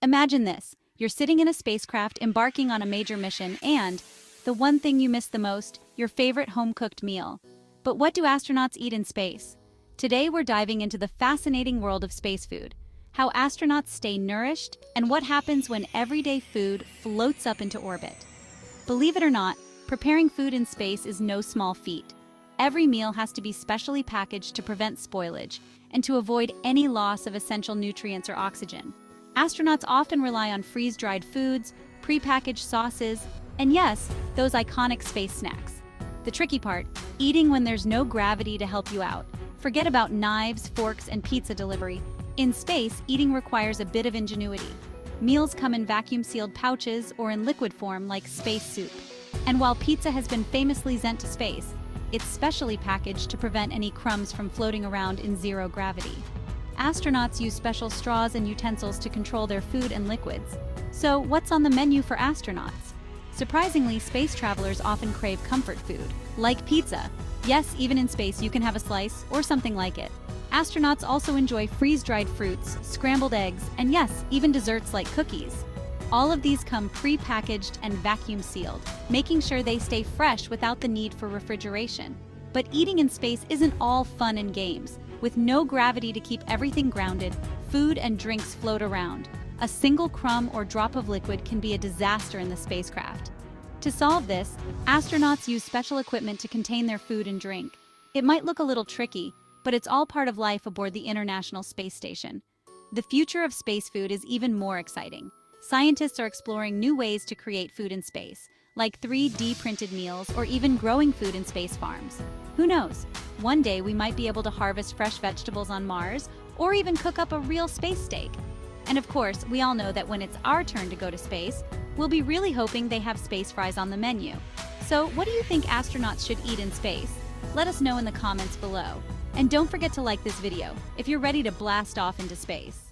Imagine this. You're sitting in a spacecraft embarking on a major mission and the one thing you miss the most, your favorite home-cooked meal. But what do astronauts eat in space? Today we're diving into the fascinating world of space food, how astronauts stay nourished, and what happens when everyday food floats up into orbit. Believe it or not, preparing food in space is no small feat. Every meal has to be specially packaged to prevent spoilage and to avoid any loss of essential nutrients or oxygen. Astronauts often rely on freeze-dried foods, pre-packaged sauces, and yes, those iconic space snacks. The tricky part, eating when there's no gravity to help you out. Forget about knives, forks, and pizza delivery. In space, eating requires a bit of ingenuity. Meals come in vacuum-sealed pouches or in liquid form like space soup. And while pizza has been famously sent to space, it's specially packaged to prevent any crumbs from floating around in zero gravity. Astronauts use special straws and utensils to control their food and liquids. So, what's on the menu for astronauts? Surprisingly, space travelers often crave comfort food, like pizza. Yes, even in space you can have a slice or something like it. Astronauts also enjoy freeze-dried fruits, scrambled eggs, and yes, even desserts like cookies. All of these come pre-packaged and vacuum-sealed, making sure they stay fresh without the need for refrigeration. But eating in space isn't all fun and games. With no gravity to keep everything grounded, food and drinks float around. A single crumb or drop of liquid can be a disaster in the spacecraft. To solve this, astronauts use special equipment to contain their food and drink. It might look a little tricky, but it's all part of life aboard the International Space Station. The future of space food is even more exciting. Scientists are exploring new ways to create food in space, like 3D printed meals or even growing food in space farms. Who knows? One day we might be able to harvest fresh vegetables on Mars or even cook up a real space steak. And of course, we all know that when it's our turn to go to space, we'll be really hoping they have space fries on the menu. So, what do you think astronauts should eat in space? Let us know in the comments below. And don't forget to like this video if you're ready to blast off into space.